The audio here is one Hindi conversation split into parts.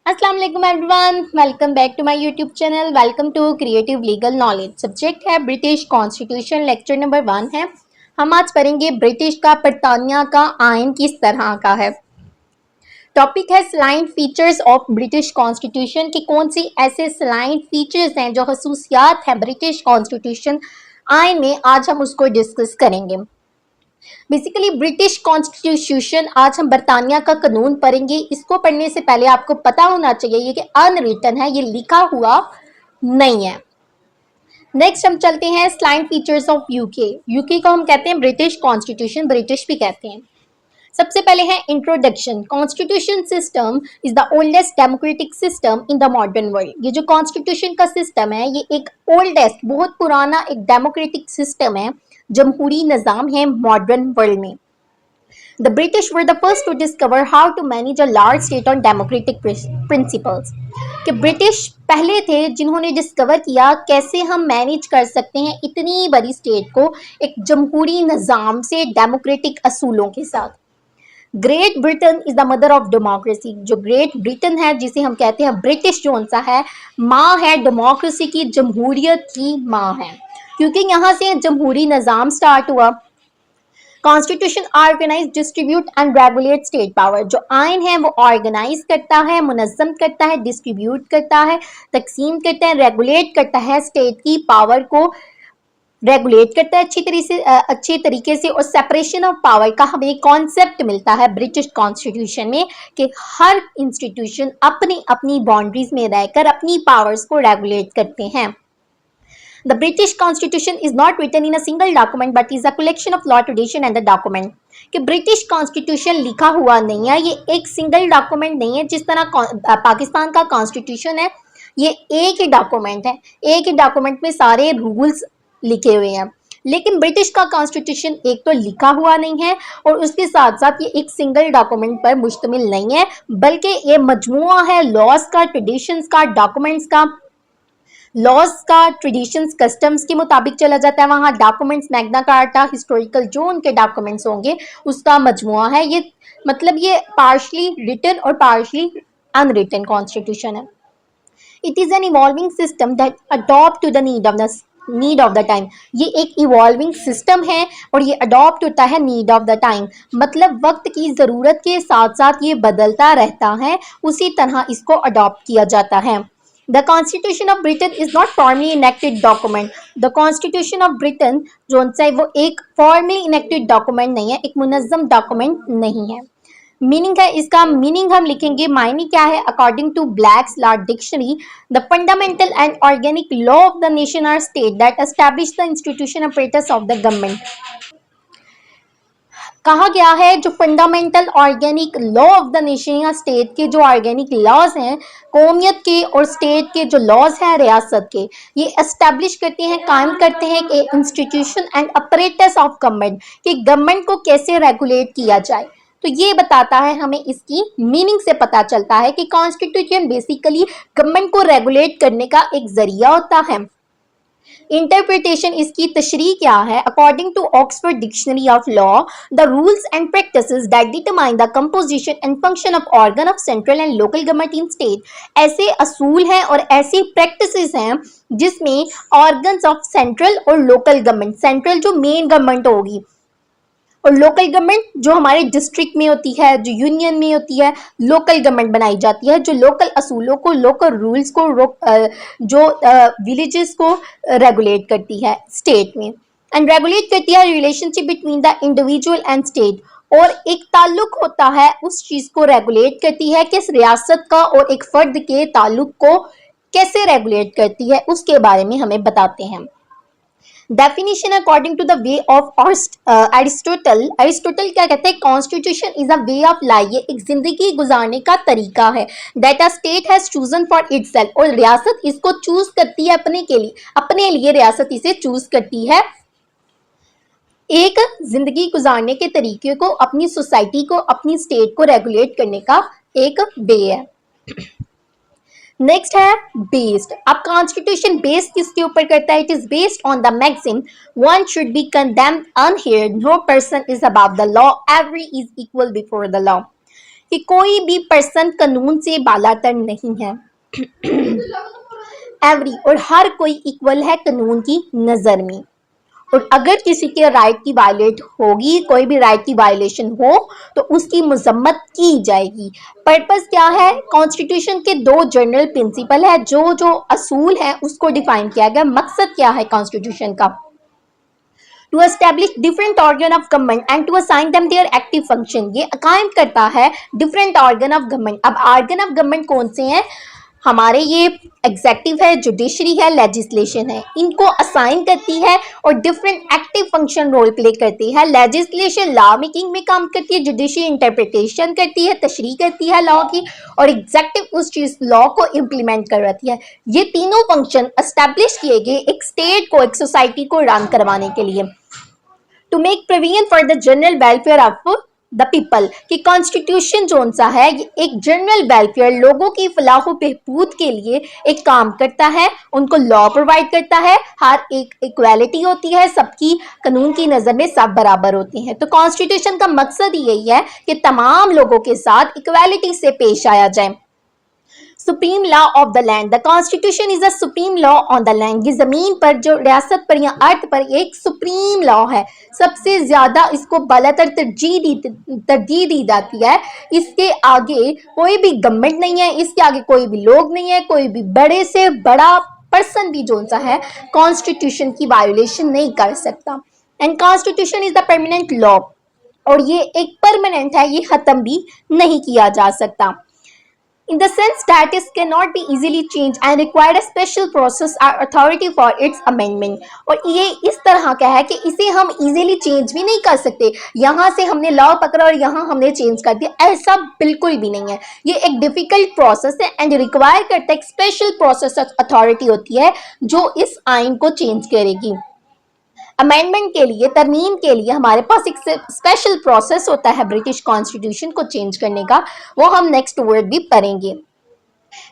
अस्सलाम वालेकुम everyone, welcome back to my YouTube channel. Welcome to creative legal knowledge. Subject है ब्रिटिश कॉन्स्टिट्यूशन। लेक्चर नंबर 1 है। हम आज पढ़ेंगे ब्रिटिश का बरतानिया का आइन किस तरह का है। टॉपिक है salient features of British constitution कि कौन सी ऐसे स्लाइन फीचर्स हैं जो खसूसियात हैं ब्रिटिश कॉन्स्टिट्यूशन आइन में। आज हम उसको डिस्कस करेंगे। बेसिकली ब्रिटिश कॉन्स्टिट्यूशन आज हम बरतानिया का कानून पढ़ेंगे। इसको पढ़ने से पहले आपको पता होना चाहिए ये कि अनरिटन है, ये लिखा हुआ नहीं है। नेक्स्ट हम चलते हैं salient features of UK. UK को हम कहते हैं ब्रिटिश कॉन्स्टिट्यूशन, ब्रिटिश भी कहते हैं। सबसे पहले है introduction. Constitution system is the oldest democratic system in the modern world. ये जो कॉन्स्टिट्यूशन का सिस्टम है ये एक ओल्डेस्ट, बहुत पुराना एक डेमोक्रेटिक सिस्टम है, जमहूरी निज़ाम है मॉडर्न वर्ल्ड में। The British were the first to discover how to manage a large state on democratic principles. कि ब्रिटिश पहले थे जिन्होंने डिस्कवर किया कैसे हम मैनेज कर सकते हैं इतनी बड़ी स्टेट को एक जमहूरी निज़ाम से डेमोक्रेटिक असूलों के साथ। Great Britain is the mother of democracy. जो ग्रेट ब्रिटेन है जिसे हम कहते हैं ब्रिटिश जो सा है, माँ है डेमोक्रेसी की, जमहूरियत की माँ है, क्योंकि यहाँ से जमहूरी निज़ाम स्टार्ट हुआ। Constitution organize, distribute and regulate state power. जो आइन है वो ऑर्गेनाइज करता है, मुनज़्ज़म करता है, डिस्ट्रीब्यूट करता है, तकसीम करता है, रेगुलेट करता है, स्टेट की पावर को रेगुलेट करता है अच्छी तरीके से। और सेपरेशन ऑफ पावर का हमें कॉन्सेप्ट मिलता है ब्रिटिश कॉन्स्टिट्यूशन में कि हर इंस्टीट्यूशन अपनी अपनी बाउंड्रीज में रहकर अपनी पावर्स को रेगुलेट करते हैं। The British Constitution is not written in a single document but is a collection of law, tradition and the document. कि ब्रिटिश कॉन्स्टिट्यूशन लिखा हुआ नहीं है, ये एक सिंगल डॉक्यूमेंट नहीं है। जिस तरह पाकिस्तान का कॉन्स्टिट्यूशन है ये एक ही डॉक्यूमेंट है, एक ही डॉक्यूमेंट में सारे रूल्स लिखे हुए हैं। लेकिन ब्रिटिश का कॉन्स्टिट्यूशन एक तो लिखा हुआ नहीं है और उसके साथ साथ ये एक सिंगल डॉक्यूमेंट पर मुश्तमिल नहीं है, बल्कि ये मजमुआ है लॉज का, ट्रेडिशंस का, डॉक्यूमेंट्स का। लॉज का, ट्रेडिशंस, कस्टम्स के मुताबिक चला जाता है। वहाँ डॉक्यूमेंट्स, मैग्ना कार्टा, हिस्टोरिकल जो उनके डॉक्यूमेंट्स होंगे उसका मजमुआ है ये। मतलब ये पार्शली रिटन और पार्शली अनरिटन कॉन्स्टिट्यूशन है। It is an evolving system that adopt to the need of the time. ये एक इवॉल्विंग सिस्टम है और ये अडॉप्ट होता है नीड ऑफ द टाइम, मतलब वक्त की ज़रूरत के साथ साथ ये बदलता रहता है, उसी तरह इसको अडॉप्ट किया जाता है। The Constitution of Britain is not formally enacted document. The Constitution of Britain जो है वो एक formally enacted document नहीं है, एक मुनज़्ज़म document नहीं है। मीनिंग है इसका, मीनिंग हम लिखेंगे, मायने क्या है। According to Black's law dictionary, the fundamental and organic law of the nation or state that establish the institution apparatus of the government. कहा गया है जो fundamental organic law of the nation या स्टेट के जो ऑर्गेनिक लॉज हैं, कौमियत के और स्टेट के जो लॉज हैं रियासत के, ये एस्टेब्लिश करते हैं, कायम करते हैं कि institution and apparatus of government, कि गवर्नमेंट को कैसे रेगुलेट किया जाए। तो ये बताता है हमें, इसकी मीनिंग से पता चलता है कि कॉन्स्टिट्यूशन बेसिकली गवर्नमेंट को रेगुलेट करने का एक जरिया होता है। इंटरप्रिटेशन, इसकी तशरीह क्या है। According to Oxford dictionary of law, the rules and practices that determine the composition and function of organ of central and local government in state. ऐसे असूल हैं और ऐसी प्रैक्टिसेस हैं जिसमें ऑर्गन्स ऑफ सेंट्रल और लोकल गवर्नमेंट, सेंट्रल जो मेन गवर्नमेंट होगी और लोकल गवर्नमेंट जो हमारे डिस्ट्रिक्ट में होती है, जो यूनियन में होती है, लोकल गवर्नमेंट बनाई जाती है, जो लोकल असूलों को, लोकल रूल्स को, जो विलेजेस को रेगुलेट करती है स्टेट में, एंड रेगुलेट करती है relationship between the individual and state. और एक ताल्लुक होता है, उस चीज़ को रेगुलेट करती है कि इस रियासत का और एक फ़र्द के ताल्लुक को कैसे रेगुलेट करती है, उसके बारे में हमें बताते हैं। Definition according to the way of Aristotle. Aristotle क्या कहते हैं, constitution is a way of life, ये एक जिंदगी गुजारने का तरीका है। That a state has chosen for itself, और रियासत इसको चूज करती है अपने लिए रियासत इसे चूज करती है एक जिंदगी गुजारने के तरीके को, अपनी सोसाइटी को, अपनी स्टेट को रेगुलेट करने का एक वे है। नेक्स्ट है बेस्ड। अब कॉन्स्टिट्यूशन बेस्ड किसके ऊपर करता है। It is based on the maxim one should be condemned unheard, no person is above the law, every is equal before the law. कि कोई भी पर्सन कानून से बालातर नहीं है। एवरी और हर कोई इक्वल है कानून की नजर में, और अगर किसी के राइट की वायलेट होगी, कोई भी राइट की वायलेशन हो तो उसकी मजम्मत की जाएगी। पर्पस क्या है? कॉन्स्टिट्यूशन के दो जनरल प्रिंसिपल है, जो जो असूल है उसको डिफाइन किया गया। मकसद क्या है कॉन्स्टिट्यूशन का? To establish different organ of government and to assign them their active function. ये कायम करता है डिफरेंट ऑर्गन ऑफ गवर्नमेंट। अब ऑर्गन ऑफ गवर्नमेंट कौन से हैं? हमारे ये एग्जेक्टिव है, जुडिशरी है, लेजिस्लेशन है, इनको असाइन करती है और different active function role play करती है। लेजिस्लेशन लॉ मेकिंग में काम करती है, जुडिशरी इंटरप्रिटेशन करती है, तशरीह करती है लॉ की, और एग्जेक्टिव उस चीज लॉ को इम्प्लीमेंट करवाती है। ये तीनों फंक्शन एस्टेब्लिश किए गए एक स्टेट को, एक सोसाइटी को रन करवाने के लिए, to make provision for the general welfare of the people. कि कॉन्स्टिट्यूशन जो सा है ये एक जनरल वेलफेयर, लोगों की फलाह बहबूद के लिए एक काम करता है, उनको लॉ प्रोवाइड करता है, हर एक इक्वालिटी होती है, सबकी कानून की नज़र में सब बराबर होते हैं। तो कॉन्स्टिट्यूशन का मकसद यही है कि तमाम लोगों के साथ इक्वालिटी से पेश आया जाए। Supreme law of the land, the constitution is a supreme law on the land. ये जमीन पर, जो रियासत पर या अर्थ पर एक सुप्रीम लॉ है, सबसे ज्यादा इसको बालातर तरजीह दी जाती है। इसके आगे कोई भी गवर्नमेंट नहीं है, इसके आगे कोई भी लोग नहीं है, कोई भी बड़े से बड़ा पर्सन भी जो सा है कॉन्स्टिट्यूशन की वायोलेशन नहीं कर सकता। And constitution is the permanent law, और ये एक परमानेंट है, ये खत्म भी नहीं किया जा सकता। In the sense that it cannot be easily changed and required a special process or authority for its amendment। और ये इस तरह का है कि इसे हम easily change भी नहीं कर सकते, यहाँ से हमने लॉ पकड़ा और यहाँ हमने चेंज कर दिया, ऐसा बिल्कुल भी नहीं है। ये एक डिफिकल्ट प्रोसेस है एंड रिक्वायर करता है एक स्पेशल प्रोसेस अथॉरिटी होती है जो इस आइन को चेंज करेगी। अमेंडमेंट के लिए, तरमीम के लिए हमारे पास एक स्पेशल प्रोसेस होता है ब्रिटिश कॉन्स्टिट्यूशन को चेंज करने का, वो हम नेक्स्ट वर्ड भी पढ़ेंगे।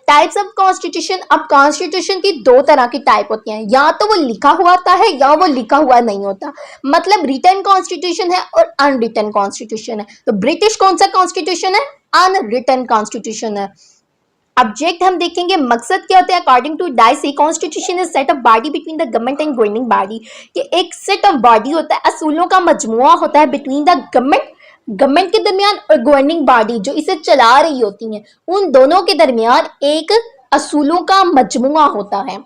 Types of constitution. अब कॉन्स्टिट्यूशन की दो तरह की टाइप होती हैं, या तो वो लिखा हुआ होता है या वो लिखा हुआ नहीं होता, मतलब रिटन कॉन्स्टिट्यूशन है और अनरिटन कॉन्स्टिट्यूशन है। तो ब्रिटिश कौन सा कॉन्स्टिट्यूशन है? अनरिटन कॉन्स्टिट्यूशन है। ऑब्जेक्ट हम देखेंगे, मकसद क्या होता है? According to Dicey, constitution is set of body between the government and governing body. कि एक सेट ऑफ बॉडी होता है, असूलों का मजमुआ होता है बिटवीन द गवर्नमेंट के दरमियान और गवर्निंग बॉडी जो इसे चला रही होती हैं, उन दोनों के दरमियान एक असूलों का मजमुआ होता है।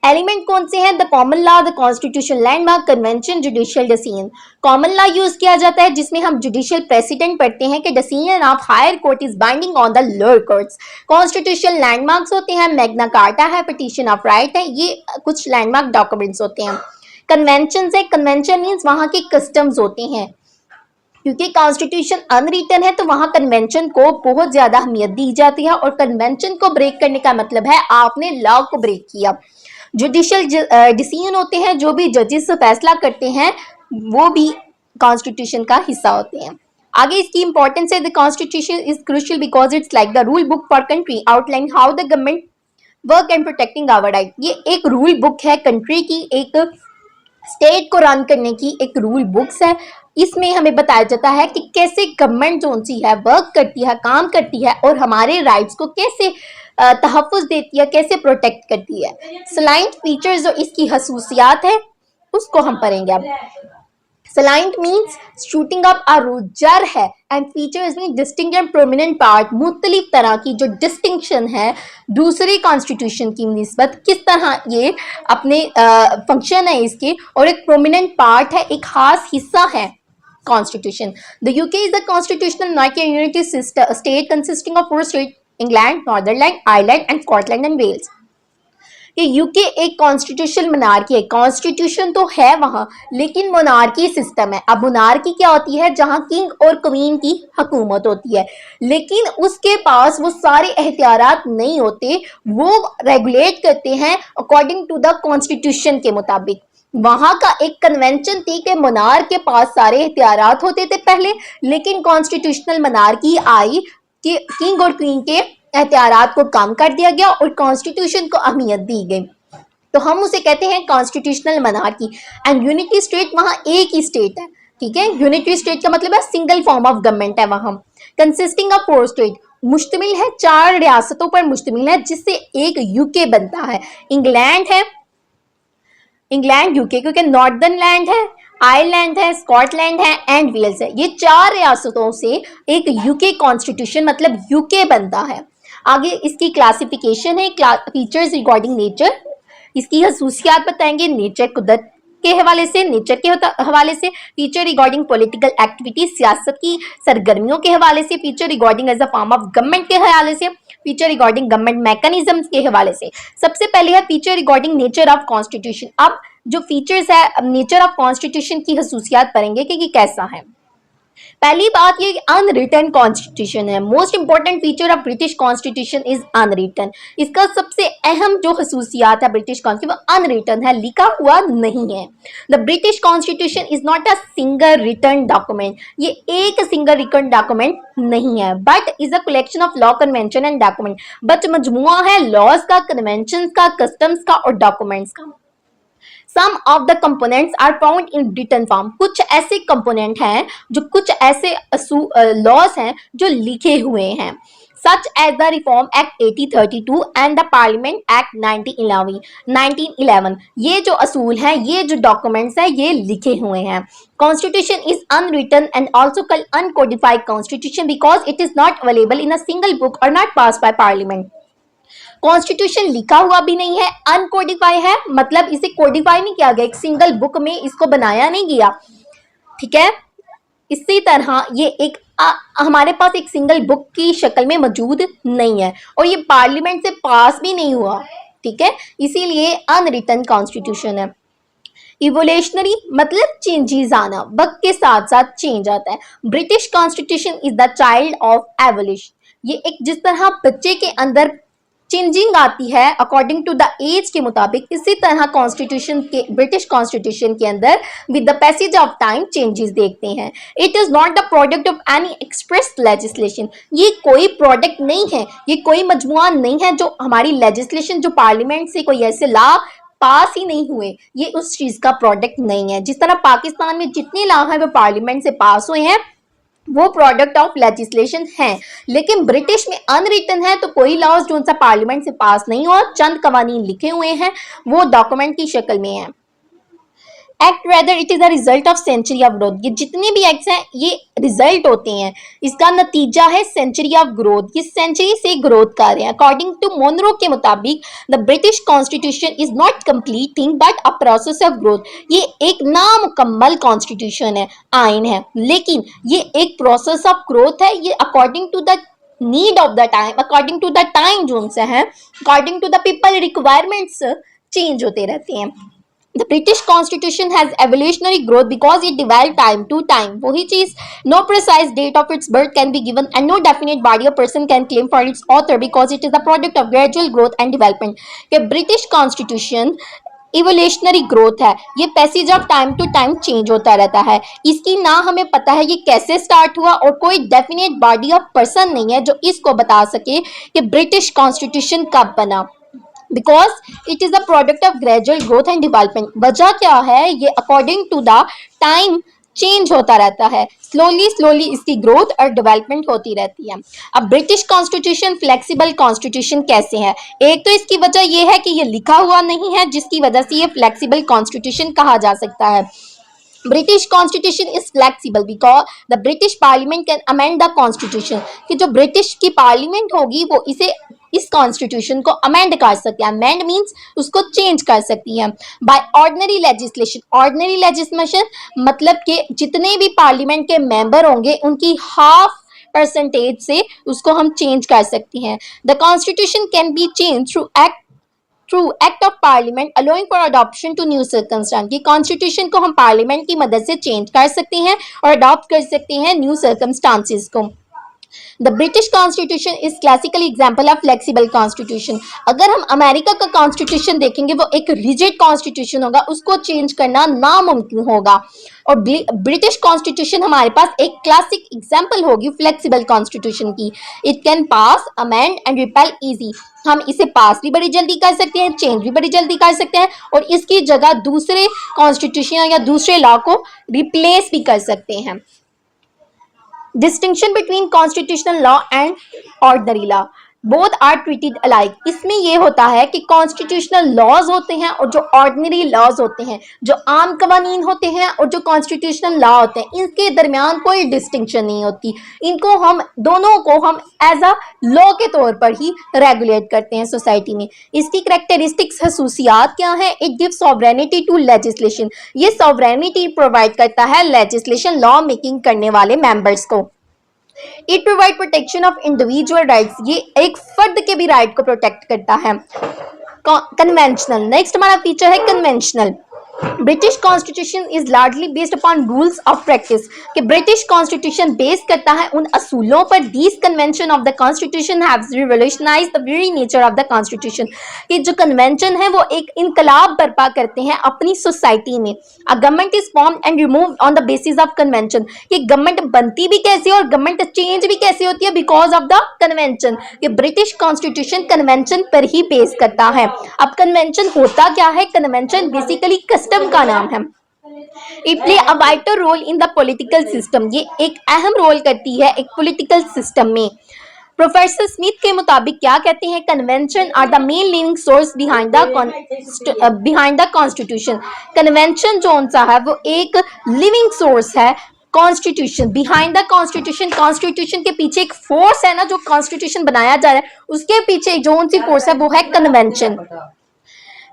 एलिमेंट कौन से हैं? The common law, the constitution, landmark, convention, judicial decision. Common law use किया जाता है जिसमें हम जुडिशियल प्रेसिडेंट पढ़ते हैं कि decision of higher court is binding on the lower courts. Constitution landmarks होते हैं, मैग्ना कार्टा है, पिटीशन ऑफ राइट है, ये कुछ लैंडमार्क डॉक्यूमेंट्स होते हैं। कन्वेंशन है, कन्वेंशन मीन्स वहां के कस्टम्स होते हैं, क्योंकि कॉन्स्टिट्यूशन अनरिटन है तो वहां कन्वेंशन को बहुत ज्यादा अहमियत दी जाती है, और कन्वेंशन को ब्रेक करने का मतलब है आपने लॉ को ब्रेक किया। जुडिशियल डिसीजन होते हैं, जो भी जजेस से फैसला करते हैं वो भी कॉन्स्टिट्यूशन का हिस्सा होते हैं। आगे इसकी इंपॉर्टेंस है, the constitution is crucial because it's like the rule book for country, outline how the government work and protecting our right. ये एक रूल बुक है कंट्री की, एक स्टेट को रन करने की एक रूल बुक्स है। इसमें हमें बताया जाता है कि कैसे गवर्नमेंट जो सी है वर्क करती है, काम करती है, और हमारे राइट्स को कैसे तहफ़्फ़ुज़ देती है, कैसे प्रोटेक्ट करती है। सलाइंट फीचर्स जो इसकी खसूसियात है उसको हम पढ़ेंगे अब। सलाइंट मीन्स शूटिंग अप अ जर है, and features mean distinct and prominent part, मुख्तलिफ तरह की जो डिस्टिंक्शन है दूसरे कॉन्स्टिट्यूशन की निस्बत, किस तरह ये अपने फंक्शन है इसके, और एक प्रोमिनेंट पार्ट है, एक खास हिस्सा है constitution. The UK is the constitutional monarchy unity state consisting of 4 states, England, Northern Ireland, Ireland and Scotland and Wales. ये यूके एक कॉन्स्टिट्यूशनल मोनार्की है, कॉन्स्टिट्यूशन तो है वहां लेकिन मोनार्की सिस्टम है। अब मोनार्की क्या होती है? जहां किंग और क्वीन की हुकूमत होती है, लेकिन उसके पास वो सारे एहतियारात नहीं होते, वो रेगुलेट करते हैं अकॉर्डिंग टू द कॉन्स्टिट्यूशन के मुताबिक। वहां का एक कन्वेंशन थी कि मोनार्क के पास सारे एहतियारात होते थे पहले, लेकिन कॉन्स्टिट्यूशनल मोनार्की आई कि किंग और क्वीन के एहतियारात को कम कर दिया गया और कॉन्स्टिट्यूशन को अहमियत दी गई, तो हम उसे कहते हैं constitutional monarchy. And unity state, वहां एक ही स्टेट है, ठीक है। यूनिटी स्टेट का मतलब है सिंगल फॉर्म ऑफ गवर्नमेंट है वहां। कंसिस्टिंग ऑफ 4 स्टेट, मुश्तमिल है 4 रियासतों पर मुश्तमिल है, जिससे एक यूके बनता है। इंग्लैंड है, इंग्लैंड यूके क्योंकि नॉर्दर्न लैंड है, आयरलैंड है, स्कॉटलैंड है एंड वेल्स है। ये 4 रियासतों से एक यूके कॉन्स्टिट्यूशन मतलब यूके बनता है। आगे इसकी क्लासिफिकेशन है, फीचर्स रिगार्डिंग नेचर, इसकी खसूसियात बताएंगे नेचर कुदरत के हवाले से, नेचर के हवाले से, फीचर रिगार्डिंग पॉलिटिकल एक्टिविटी सियासत की सरगर्मियों के हवाले से, feature regarding as a form of government के हवाले से, फीचर रिगार्डिंग गवर्नमेंट मैकेनिज्म के हवाले से। सबसे पहले है feature regarding nature of constitution. अब जो फीचर्स है नेचर ऑफ कॉन्स्टिट्यूशन की खसूसियात पढ़ेंगे कि कैसा है। पहली बात ये अनरिटन कॉन्स्टिट्यूशन है। Most important feature of British constitution is unwritten. इसका सबसे अहम जो खसूसियात है ब्रिटिश कॉन्स्टिट्यूशन वो अनरिटन है, लिखा हुआ नहीं है। The British constitution is not a single written document, ये एक सिंगल रिटन डॉक्यूमेंट नहीं है, but is a collection of law convention and document, but मजमुआ है लॉज का, कन्वेंशन का, कस्टम्स का और डॉक्यूमेंट्स का। Some of the components are found in written form. कुछ ऐसे कंपोनेंट हैं जो कुछ ऐसे लॉज हैं जो लिखे हुए हैं, such as the Reform Act 1832 and the Parliament Act 1911. ये जो असूल हैं, ये जो डॉक्यूमेंट्स हैं, ये लिखे हुए हैं। Constitution is unwritten and also called uncodified constitution because it is not available in a single book or not passed by Parliament. Constitution लिखा हुआ भी नहीं है, अनकोडिफाई है, मतलब इसे कोडिफाई नहीं किया गया, एक सिंगल बुक में इसको बनाया नहीं गया, ठीक है। इसी तरह ये एक हमारे पास एक सिंगल बुक की शक्ल में मौजूद नहीं है और ये पार्लियामेंट से पास भी नहीं हुआ, ठीक है, इसीलिए अनरिटन कॉन्स्टिट्यूशन है। इवोल्यूशनरी मतलब चेंजेस आना, वक्त के साथ साथ चेंज आता है। British constitution is the child of evolution, ये एक जिस तरह बच्चे के अंदर चेंजिंग आती है अकॉर्डिंग टू द एज के मुताबिक, इसी तरह कॉन्स्टिट्यूशन के ब्रिटिश कॉन्स्टिट्यूशन के अंदर with the passage of time changes देखते हैं। It is not the product of any express legislation, ये कोई प्रोडक्ट नहीं है, ये कोई मजमुआ नहीं है जो हमारी लेजिस्लेशन जो पार्लियामेंट से कोई ऐसे लॉ पास ही नहीं हुए, ये उस चीज का प्रोडक्ट नहीं है। जिस तरह पाकिस्तान में जितने लॉ हैं वो पार्लियामेंट से पास हुए हैं, वो प्रोडक्ट ऑफ लेजिस्लेशन है, लेकिन ब्रिटिश में अनरिटन है, तो कोई लॉज जो सा पार्लियामेंट से पास नहीं हुआ, चंद कवानीन लिखे हुए हैं, वो डॉक्यूमेंट की शक्ल में है। Act rather it is a result of century of growth, ये जितने भी एक्ट्स हैं ये रिजल्ट होते हैं, इसका नतीजा है सेंचुरी ऑफ ग्रोथ, ये सेंचुरी से ग्रोथ कर रहे हैं। अकॉर्डिंग टू मोनरो के मुताबिक the British constitution is not complete thing but a process of growth, ये एक नामुकम्मल कॉन्स्टिट्यूशन है, आइन है, लेकिन ये एक प्रोसेस ऑफ ग्रोथ है। ये according to the need of the time, according to the time zone से है, according to the people requirements change होते रहते हैं। The British Constitution has evolutionary growth because it developed time to time. वही चीज, no precise date of its birth can be given and no definite body or person can claim for its author because it is a product of gradual growth and development. कि British Constitution इवोल्यूशनरी ग्रोथ है, ये passage of time to time change होता रहता है। इसकी ना हमें पता है ये कैसे स्टार्ट हुआ और कोई डेफिनेट बॉडी ऑफ पर्सन नहीं है जो इसको बता सके कि ब्रिटिश कॉन्स्टिट्यूशन कब बना, because it is a product of gradual growth and development. वजह क्या है, ये according to the time change होता रहता है, स्लोली इसकी ग्रोथ और डेवलपमेंट होती रहती है। अब ब्रिटिश कॉन्स्टिट्यूशन फ्लेक्सिबल कॉन्स्टिट्यूशन कैसे है, एक तो इसकी वजह यह है कि ये लिखा हुआ नहीं है, जिसकी वजह से ये फ्लेक्सिबल कॉन्स्टिट्यूशन कहा जा सकता है। British constitution is flexible because the British parliament can amend the constitution, कि जो ब्रिटिश की पार्लियामेंट होगी वो इस कॉन्स्टिट्यूशन को अमेंड कर सकती है, अमेंड मीन्स उसको चेंज कर सकती है by ordinary legislation. Ordinary legislation मतलब कि जितने भी पार्लियामेंट के मेंबर होंगे उनकी हाफ परसेंटेज से उसको हम चेंज कर सकते हैं। The constitution can be change through act of parliament allowing for adoption to new circumstance, की कॉन्स्टिट्यूशन को हम पार्लियामेंट की मदद से चेंज कर सकते हैं और अडॉप्ट कर सकते हैं न्यू सर्कमस्टांसेस को। The British constitution is classical example of flexible constitution. अगर हम अमेरिका का कॉन्स्टिट्यूशन देखेंगे वो एक रिजिड कॉन्स्टिट्यूशन होगा, उसको चेंज करना नामुमकिन होगा, और ब्रिटिश कॉन्स्टिट्यूशन हमारे पास एक क्लासिक एग्जाम्पल होगी फ्लेक्सिबल कॉन्स्टिट्यूशन की। It can pass, amend and repel easy, हम इसे पास भी बड़ी जल्दी कर सकते हैं, चेंज भी बड़ी जल्दी कर सकते हैं, और इसकी जगह दूसरे कॉन्स्टिट्यूशन या दूसरे लॉ को रिप्लेस भी कर सकते हैं। Distinction between constitutional law and ordinary law, both are treated alike. इसमें ये होता है कि कॉन्स्टिट्यूशनल लॉज होते हैं और जो ऑर्डिनरी लॉज होते हैं, जो आम कवानीन होते हैं और जो कॉन्स्टिट्यूशनल लॉ होते हैं, इनके दरमियान कोई डिस्टिंक्शन नहीं होती। इनको हम दोनों को हम एज अ लॉ के तौर पर ही रेगुलेट करते हैं सोसाइटी में। इसकी करेक्टरिस्टिक्स खसूसियात क्या है? It give sovereignty to legislation, ये सॉवरेनिटी प्रोवाइड करता है लेजिस्लेशन लॉ मेकिंग करने वाले मेंबर्स को। It provide protection of individual rights, ये एक फर्द के भी राइट को प्रोटेक्ट करता है। कन्वेंशनल, नेक्स्ट हमारा फीचर है conventional. British constitution is largely based upon rules of practice, कि ब्रिटिश कॉन्स्टिट्यूशन बेस करता है उन असूलों पर। These convention of the constitution have revolutionised the very nature of the constitution, ये जो कन्वेंशन है वो एक इनकलाब बर्पा करते हैं अपनी सोसाइटी में। A government is form and remove on the basis of convention, ये गवर्नमेंट बनती भी कैसे और गवर्नमेंट चेंज भी कैसे होती है? Because of the convention. ये ब्रिटिश कॉन्स्टिट्यूशन कन्वेंशन पर ही बेस करता है। अब कन्वेंशन होता क्या है? कन्वेंशन बेसिकली कस्टम का नाम है। It play a vital role in the political system, ये एक अहम रोल करती है एक पॉलिटिकल सिस्टम में। प्रोफेसर स्मिथ के मुताबिक क्या कहते हैं? Convention are the main living source behind the constitution. Convention जो सा है वो एक लिविंग सोर्स है constitution, behind the constitution. Constitution के पीछे एक फोर्स है ना, जो कॉन्स्टिट्यूशन बनाया जा रहा है उसके पीछे जो सी फोर्स है वो है कन्वेंशन।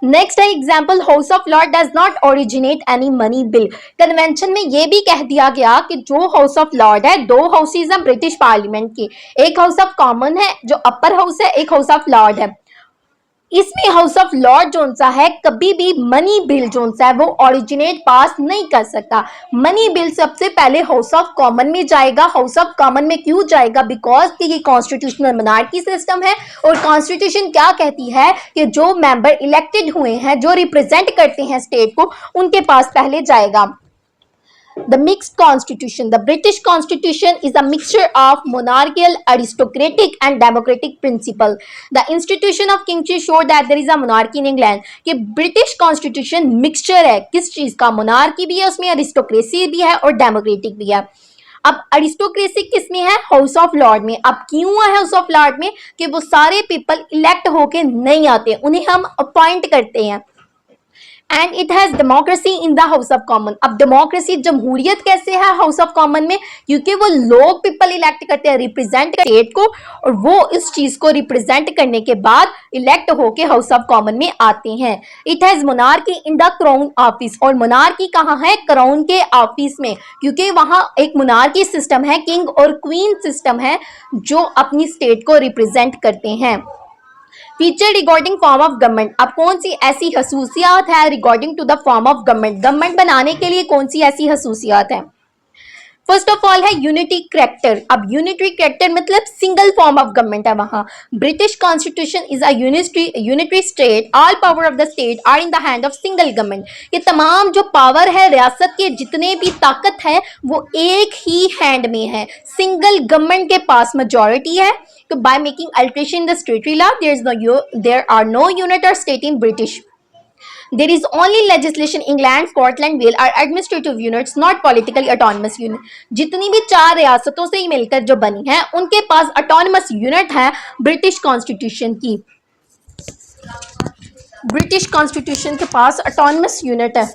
नेक्स्ट है example, house of Lord does not originate any money bill. Convention में यह भी कह दिया गया कि जो हाउस ऑफ लॉर्ड है, दो हाउसेज हैं ब्रिटिश पार्लियामेंट के, एक हाउस ऑफ कॉमन है जो अपर हाउस है, एक हाउस ऑफ लॉर्ड है। इसमें हाउस ऑफ लॉर्ड जो सा है कभी भी मनी बिल जो सा है वो ओरिजिनेट पास नहीं कर सकता। मनी बिल सबसे पहले हाउस ऑफ कॉमन में जाएगा। हाउस ऑफ कॉमन में क्यों जाएगा? बिकॉज कि ये कॉन्स्टिट्यूशनल मोनार्की सिस्टम है और कॉन्स्टिट्यूशन क्या कहती है कि जो मेंबर इलेक्टेड हुए हैं, जो रिप्रेजेंट करते हैं स्टेट को, उनके पास पहले जाएगा। The mixed constitution. The British constitution is a mixture of monarchical, aristocratic and democratic principle. The institution of kingship showed that there is a monarchy in England. कि British constitution mixture है किस चीज का? monarchy भी है उसमें, aristocracy भी है और democratic भी है। अब अरिस्टोक्रेसी किसमें है? हाउस ऑफ लॉर्ड में। अब क्यों है हाउस ऑफ लॉर्ड में? कि वो सारे पीपल इलेक्ट होके नहीं आते, उन्हें हम अपॉइंट करते हैं। And it has democracy in the house of common. अब डेमोक्रेसी, जमहूरियत कैसे है हाउस ऑफ कॉमन में? क्योंकि वो लोग पीपल इलेक्ट करते हैं, रिप्रेजेंट स्टेट को, और वो इस चीज को रिप्रेजेंट करने के बाद इलेक्ट होके हाउस ऑफ कॉमन में आते हैं। It has monarchy in the crown office, और मोनार्की कहाँ है? क्राउन के ऑफिस में, क्योंकि वहां एक मोनार्की सिस्टम है, किंग और क्वीन सिस्टम है जो अपनी स्टेट को रिप्रेजेंट करते हैं। Feature regarding form of government. अब कौन सी ऐसी खसूसियात है regarding to the form of government? Government बनाने के लिए कौन सी ऐसी खसूसियात है? फर्स्ट ऑफ ऑल है यूनिटी करेक्टर। अब यूनिटरी करेक्टर मतलब सिंगल फॉर्म ऑफ गवर्नमेंट है वहां। British constitution is a unitary state, all power of the state are in the hand of single government. ये तमाम जो पावर है रियासत के, जितने भी ताकत है वो एक ही हैंड में है, सिंगल गवर्नमेंट के पास मेजॉरिटी है। तो by making alteration in the statutory law there are no unit or state in British. There is only legislation. England, Scotland, Wales are administrative units, not politically autonomous unit. जितनी भी चार रियासतों से ही मिलकर जो बनी है उनके पास autonomous unit है ब्रिटिश कॉन्स्टिट्यूशन की। ब्रिटिश कॉन्स्टिट्यूशन के पास autonomous unit है।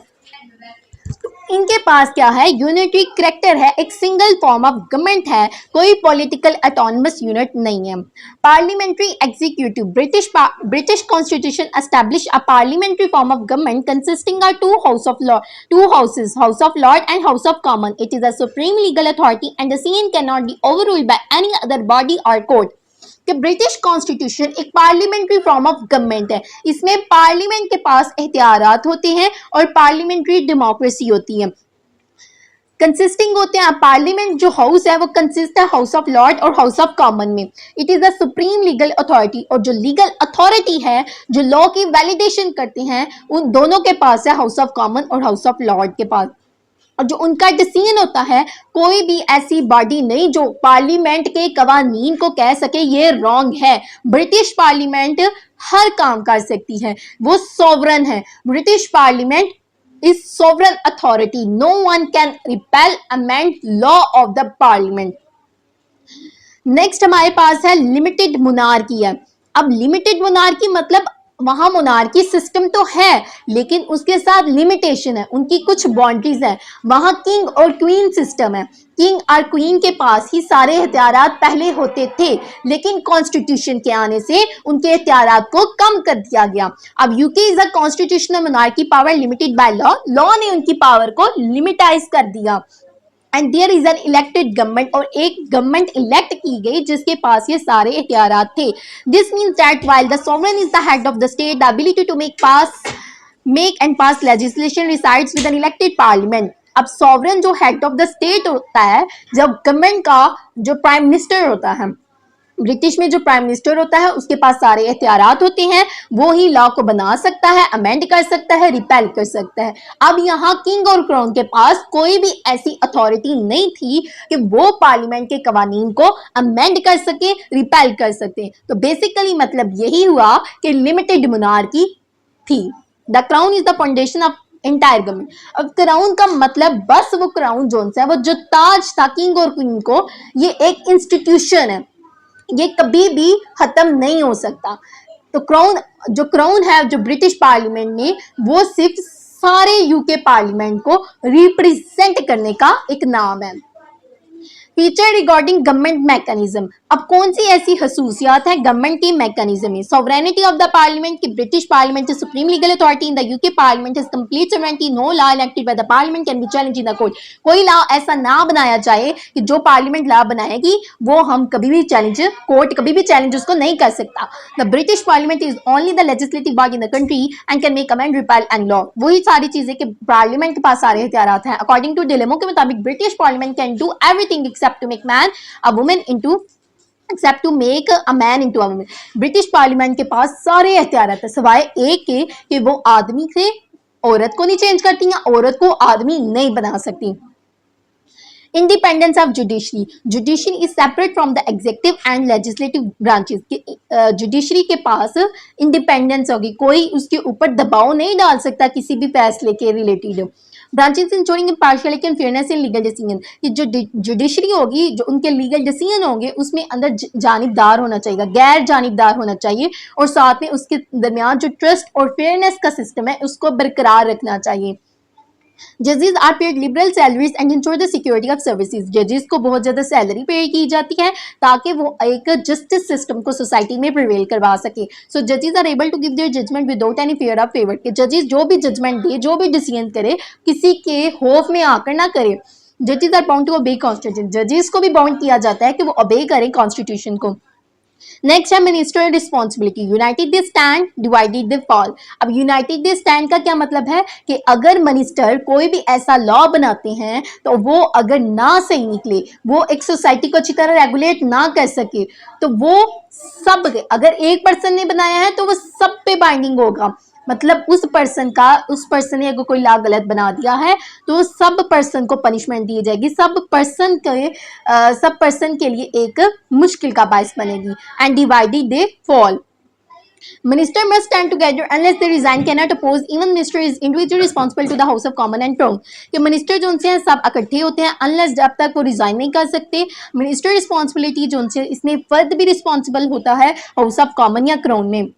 इनके पास क्या है? यूनिटरी करेक्टर है, एक सिंगल फॉर्म ऑफ गवर्नमेंट है, कोई पॉलिटिकल ऑटोनमस यूनिट नहीं है। Parliamentary executive. British constitution establish a parliamentary form of government consisting of to houses, house of Lord and house of common. It is a supreme legal authority and the same can not be overruled by any other body और कोर्ट। कि ब्रिटिश कॉन्स्टिट्यूशन एक पार्लियामेंट्री फॉर्म ऑफ गवर्नमेंट है, इसमें पार्लियामेंट के पास इख्तियारात होते हैं और पार्लियामेंट्री डेमोक्रेसी होती है। कंसिस्टिंग होते हैं, पार्लियामेंट जो हाउस है वो कंसिस्ट है हाउस ऑफ लॉर्ड और हाउस ऑफ कॉमन में। It is the supreme legal authority, और जो लीगल अथॉरिटी है, जो लॉ की वैलिडेशन करते हैं, उन दोनों के पास है, हाउस ऑफ कॉमन और हाउस ऑफ लॉर्ड के पास। और जो उनका डिसीजन होता है, कोई भी ऐसी बॉडी नहीं जो पार्लियामेंट के कवानीन को कह सके ये रॉन्ग है। ब्रिटिश पार्लियामेंट हर काम कर सकती है, वो सोवरन है। British parliament is sovereign authority. No one can repeal, amend law of the parliament. Next हमारे पास है लिमिटेड मोनार्की है। अब लिमिटेड मोनार्की मतलब वहां मोनार्की सिस्टम तो है लेकिन उसके साथ लिमिटेशन है, उनकी कुछ बाउंड्रीज है। वहां किंग और क्वीन सिस्टम है, किंग और क्वीन के पास ही सारे इख्तियारात पहले होते थे लेकिन कॉन्स्टिट्यूशन के आने से उनके इख्तियारात को कम कर दिया गया। अब UK is a constitutional monarchy, power limited by law, law ने उनकी पावर को लिमिटाइज कर दिया। And there is an elected government, और एक गवर्नमेंट इलेक्ट की गई जिसके पास ये सारे इख्तियारात थे। This means that while the sovereign is the head of the state, the ability to make and pass legislation resides with an elected parliament. अब सॉवरेन जो हेड ऑफ द स्टेट होता है, जब गवर्नमेंट का जो प्राइम मिनिस्टर होता है, ब्रिटिश में जो प्राइम मिनिस्टर होता है उसके पास सारे इख्तियारात होते हैं, वो ही लॉ को बना सकता है, अमेंड कर सकता है, रिपेल कर सकता है। अब यहाँ किंग और क्राउन के पास कोई भी ऐसी अथॉरिटी नहीं थी कि वो पार्लियामेंट के कवानीन को अमेंड कर सके, रिपेल कर सके। तो बेसिकली मतलब यही हुआ कि लिमिटेड मोनार्की थी। The crown is the foundation of entire government. अब क्राउन का मतलब बस वो क्राउन जोन्स है, वो जो ताज था किंग और क्वीन को, ये एक इंस्टीट्यूशन है, ये कभी भी खत्म नहीं हो सकता। तो क्राउन है जो ब्रिटिश पार्लियामेंट में, वो सिर्फ सारे यूके पार्लियामेंट को रिप्रेजेंट करने का एक नाम है। Feature regarding government mechanism. अब कौन सी ऐसी खसूसियात है गवर्नमेंट की मैकेनिज्म में? सॉवरेनिटी ऑफ द पार्लियामेंट, की British parliament is supreme legal authority in the UK parliament is complete sovereignty, no law elected by the parliament can be challenged in the court. कोई लॉ ऐसा ना बनाया जाए कि जो पार्लियामेंट लॉ बनाएगी वो हम कभी भी कोर्ट कभी भी चैलेंज उसको नहीं कर सकता। The British parliament is only the legislative body in the country and can make amend, repel and law. वही सारी चीजें कि पार्लियामेंट के पास सारे इख्तियारात हैं। अकॉर्डिंग टू डिलेमो के मुताबिक British parliament can do everything except to make man a woman into, except to make a man into a woman। British parliament के पास सारे इख्तियारात है सिवाय एक के कि वो आदमी से औरत को नहीं चेंज करती या औरत को आदमी नहीं बना सकती। Independence of judiciary, judiciary is separate from the executive and legislative branches. Judiciary के पास इंडिपेंडेंस होगी, कोई उसके ऊपर दबाव नहीं डाल सकता किसी भी फैसले के related. Branches ensuring impartiality and fairness in legal decision, कि जो जुडिशरी होगी, जो उनके लीगल डिसीजन होंगे उसमें अंदर जानिबदार होना चाहिए, गैर जानिबदार होना चाहिए, और साथ में उसके दरमियान जो ट्रस्ट और फेयरनेस का सिस्टम है उसको बरकरार रखना चाहिए। जजेस are paid liberal salaries and ensure the security of services. जजेस को बहुत ज्यादा सैलरी पे की जाती है ताकि वो एक जस्टिस सिस्टम को सोसाइटी में प्रिवेल करवा सके। सो जजेस are able to give their judgement without any fear of favour, कि जजेस जो भी जजमेंट दे, जो भी डिसीजन करे, किसी के खौफ में आकर ना करे। जजेस are bound to obey constitution, जजेस को भी बाउंड किया जाता है कि वो ओबे करें कॉन्स्टिट्यूशन को। नेक्स्ट है ministerial responsibility, United they stand divided they fall. अब यूनाइटेड दे स्टैंड का क्या मतलब है कि अगर मिनिस्टर कोई भी ऐसा लॉ बनाते हैं तो वो अगर ना सही निकले, वो एक सोसाइटी को अच्छी तरह रेगुलेट ना कर सके, तो वो सब, अगर एक पर्सन ने बनाया है तो वो सब पे बाइंडिंग होगा। मतलब उस पर्सन ने अगर कोई लॉ गलत बना दिया है तो सब पर्सन को पनिशमेंट दी जाएगी, सब पर्सन के लिए एक मुश्किल का बायस बनेगी। And divided they fall, Minister must stand together unless they resign, cannot oppose, even minister is individually responsible to the House of Common and Throne। कि मिनिस्टर जो उनसे सब इकट्ठे होते हैं अनलेस जब तक वो रिजाइन नहीं कर सकते। मिनिस्टर रिस्पॉन्सिबिलिटी जो उनसे, इसमें फर्द भी रिस्पॉन्सिबल होता है हाउस ऑफ कॉमन या क्राउन में।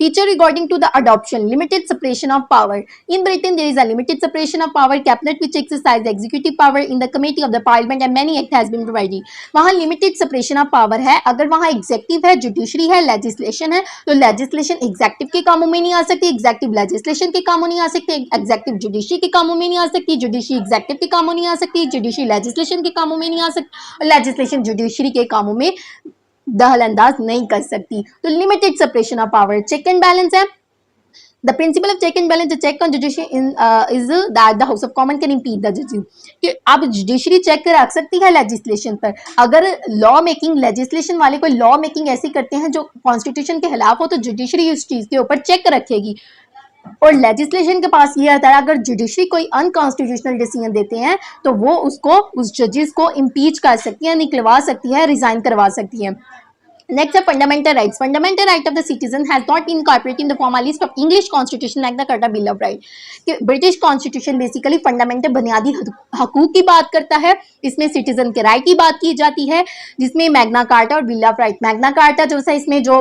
Feature regarding to the adoption, limited separation of power. In Britain, there is a limited separation of power. Cabinet which exercise the executive power in the committee of the parliament and many act has been provided। वहाँ limited separation of power है। अगर वहाँ executive है, judiciary है, legislation है, तो legislation executive के कामों में नहीं आ सकती, executive legislation के कामों नहीं आ सकती, executive judiciary के कामों में नहीं आ सकती, judiciary executive के कामों नहीं आ सकती, judiciary legislation के कामों में नहीं आ सकती, और legislation judiciary के कामों में दखल अंदाज नहीं कर सकती। तो limited separation of power, check and balance है। The principle of check and balance, the check on judiciary is that the House of Common can impede the judiciary। कि आप जुडिशरी चेक रख सकती है लेजिस्लेशन पर। अगर लॉ मेकिंग, लेजिस्लेशन वाले कोई लॉ मेकिंग ऐसी करते हैं जो कॉन्स्टिट्यूशन के खिलाफ हो तो जुडिशरी उस चीज के ऊपर चेक रखेगी। और लेजिस्लेशन के पास ये आता है अगर जुडिशरी कोई अनकॉन्स्टिट्यूशनल डिसीजन देते हैं तो वो उसको, उस जजेस को इम्पीच कर सकती है, निकलवा सकती है, रिजाइन करवा सकती है। Next are fundamental rights. Fundamental right of the citizen has not been incorporated in the formal list of English constitution like the Carta Bill of Rights. कि ब्रिटिश कॉन्स्टिट्यूशन बेसिकली फंडामेंटल बुनियादी हकूक की बात करता है, इसमें सिटीजन के राइट की बात की जाती है, जिसमें मैग्ना कार्टा और bill of right. Magna carta जो है इसमें जो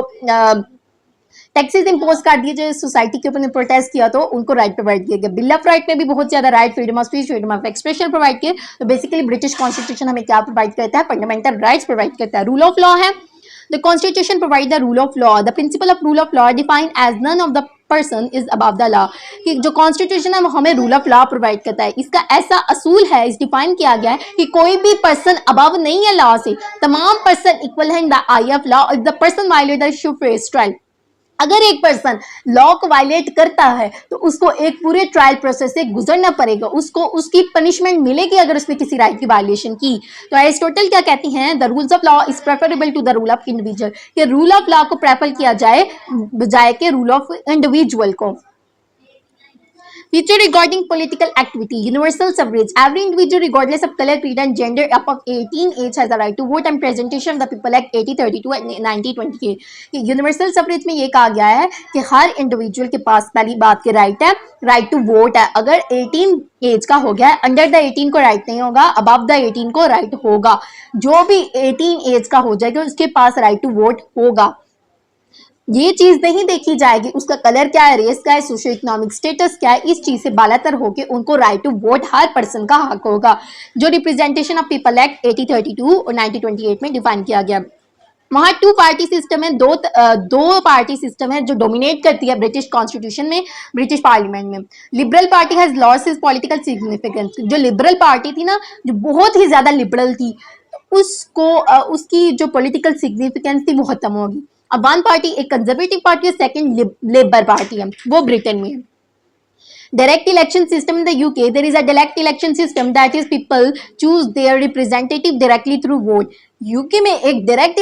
टैक्सेस इंपोज कर दिए जो सोसाइटी के ऊपर प्रोटेस्ट किया तो उनको राइट प्रोवाइड किया गया। बिल ऑफ राइट में भी बहुत ज्यादा right, freedom of speech, freedom of expression provide किए। तो बेसिकली ब्रिटिश कॉन्स्टिट्यूशन हमें क्या प्रोवाइड करता है? फंडामेंटल राइट्स प्रोवाइड करता है। रूल ऑफ लॉ है, the constitution provide the rule of law. The principle of rule of law defined as none of the person is above the law. कि जो कॉन्स्टिट्यूशन है वो हमें रूल ऑफ लॉ प्रोवाइड करता है। इसका ऐसा असूल है, इस डिफाइन किया गया है कि कोई भी पर्सन अबव नहीं है लॉ से, तमाम पर्सन इक्वल है in the I of law. The person violate the should face trial. अगर एक पर्सन लॉ को वायलेट करता है तो उसको एक पूरे ट्रायल प्रोसेस से गुजरना पड़ेगा, उसको उसकी पनिशमेंट मिलेगी अगर उसने किसी राइट की वायलेशन की। तो एरिस्टोटल क्या कहती हैं? The rules of law is preferable to the rule of individual, कि रूल ऑफ लॉ को प्रेफर किया जाए बजाय के रूल ऑफ इंडिविजुअल को। Feature regarding political activity, universal suffrage. Every individual, regardless of color, creed, and gender, up of 18 age has a right to vote and presentation of the People Act 1832 and 1928. Universal suffrage में ये कहा गया है कि हर इंडिविजुअल के पास पहली बात के राइट है, राइट टू वोट है। अगर 18 एज का हो गया है, अंडर द 18 को राइट नहीं होगा, अबव द 18 को राइट होगा। जो भी 18 एज का हो जाएगा उसके पास राइट टू वोट होगा। ये चीज नहीं देखी जाएगी उसका कलर क्या है, रेस क्या है, सोशो इकोनॉमिक स्टेटस क्या है, इस चीज से बालातर होके उनको राइट टू वोट हर पर्सन का हक होगा, जो रिप्रेजेंटेशन ऑफ पीपल एक्ट 1832 और 1928 में डिफाइन किया गया। वहां टू पार्टी सिस्टम है, दो पार्टी सिस्टम है जो डोमिनेट करती है ब्रिटिश कॉन्स्टिट्यूशन में, ब्रिटिश पार्लियामेंट में। Liberal party has lost his political significance. जो लिबरल पार्टी थी ना, जो बहुत ही ज्यादा लिबरल थी, उसको उसकी जो पॉलिटिकल सिग्निफिकेंस थी वो खत्म होगी। अब वन पार्टी एक कंजर्वेटिव पार्टी है, सेकंड लेबर पार्टी है, वो ब्रिटेन में है। Direct election system in the UK, there is a direct election system that is people choose their representative directly through vote. UK में एक डायरेक्ट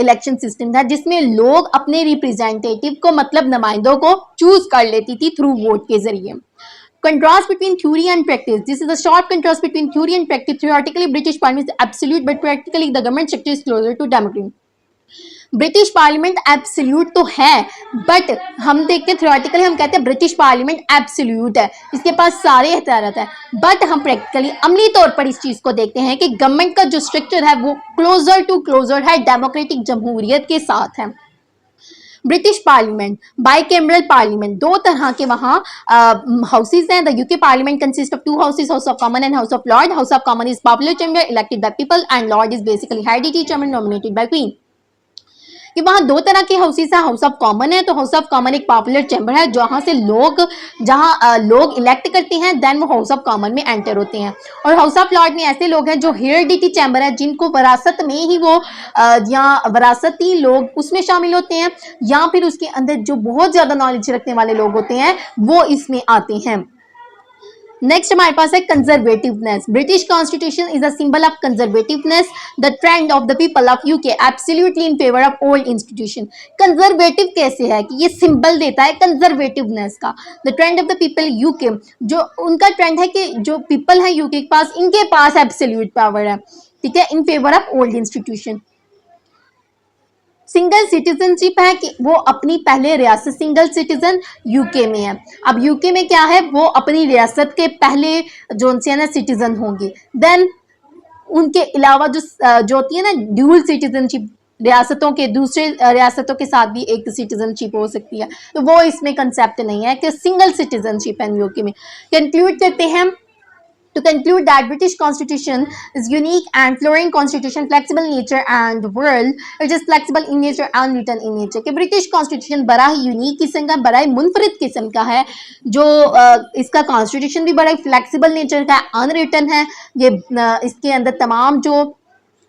इलेक्शन सिस्टम था जिसमें लोग अपने रिप्रेजेंटेटिव को, मतलब नुमाइंदों को चूज कर लेती थी थ्रू वोट के जरिए। Contrast between theory and practice. This is a sharp contrast between theory and practice. Theoretically, British Parliament is absolute, but practically, the government sector is closer to democracy. British parliament absolute तो है, बट हम देखते हैं थ्योरेटिकली हम कहते हैं ब्रिटिश पार्लियामेंट एब्सोल्यूट है, इसके पास सारे इख्तियारात है, बट हम प्रैक्टिकली अमली तौर पर इस चीज को देखते हैं कि गवर्नमेंट का जो स्ट्रक्चर है वो क्लोजर है डेमोक्रेटिक जमहूरियत के साथ है। ब्रिटिश पार्लियामेंट, बाइकैमरल पार्लियामेंट, दो तरह के वहाँ हाउसेज हैं। The UK parliament consist of to houses, house of common and house of Lord. House of common is popular chamber elected by people and Lord is basically hereditary chamber nominated by queen. कि वहां दो तरह के हाउसेस हैं। हाउस ऑफ कॉमन है, तो हाउस ऑफ कॉमन एक पॉपुलर चैम्बर है जहां से लोग इलेक्ट करते हैं, देन वो हाउस ऑफ कॉमन में एंटर होते हैं। और हाउस ऑफ लॉर्ड में ऐसे लोग हैं जो हेरिडिटी चैम्बर है, जिनको वरासत में ही वो या वरासती लोग उसमें शामिल होते हैं, या फिर उसके अंदर जो बहुत ज्यादा नॉलेज रखने वाले लोग होते हैं वो इसमें आते हैं। नेक्स्ट हमारे पास है conservativeness. British constitution is a symbol of conservativeness, the trend of the people of UK absolutely in favour of old institution. Conservative कैसे है कि ये सिंबल देता है कंजर्वेटिवनेस का। The trend of the people UK, जो उनका ट्रेंड है कि जो पीपल है यूके के पास, इनके पास एब्सोल्यूट पावर है, ठीक है, इन favour of old institution. Single citizenship है कि वो अपनी पहले रियासत, सिंगल सिटीजन यूके में है। अब यूके में क्या है, वो अपनी रियासत के पहले जो उनसे ना सिटीजन होंगे, देन उनके अलावा जो होती है ना ड्यूल सिटीजनशिप, रियासतों के दूसरे रियासतों के साथ भी एक सिटीजनशिप हो सकती है, तो वो इसमें कंसेप्ट नहीं है कि सिंगल सिटीजनशिप है यूके में। कंक्लूड करते हैं to conclude that British Constitution is unique and flowing constitution, flexible in nature and world, it is flexible in nature and written in nature। कि ब्रिटिश कॉन्स्टिट्यूशन बड़ा ही यूनिक किस्म का, बड़ा ही मुनफरिद किस्म का है, जो इसका कॉन्स्टिट्यूशन भी बड़ा ही फ्लेक्सिबल नेचर का, अनरिटन है। ये इसके अंदर तमाम जो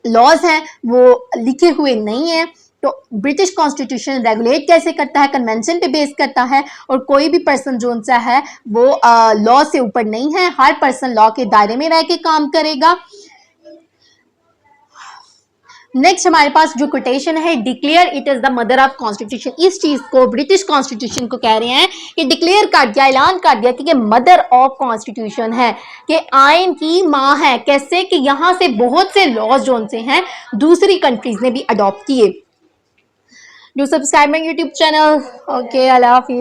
लॉज हैं वो लिखे हुए नहीं है। तो ब्रिटिश कॉन्स्टिट्यूशन रेगुलेट कैसे करता है, कन्वेंशन पे बेस करता है, और कोई भी पर्सन जो उनसा है वो लॉ से ऊपर नहीं है, हर पर्सन लॉ के दायरे में रह के काम करेगा। नेक्स्ट हमारे पास जो कोटेशन है, declare it is the mother of constitution. इस चीज को ब्रिटिश कॉन्स्टिट्यूशन को कह रहे हैं कि डिक्लेयर कर दिया, ऐलान कर दिया कि ये मदर ऑफ कॉन्स्टिट्यूशन है, कि आइन की माँ है। कैसे कि यहाँ से बहुत से लॉज जो उनसे हैं दूसरी कंट्रीज ने भी अडॉप्ट किए। Do subscribe my YouTube channel. Okay, अल्लाह हाफिज़।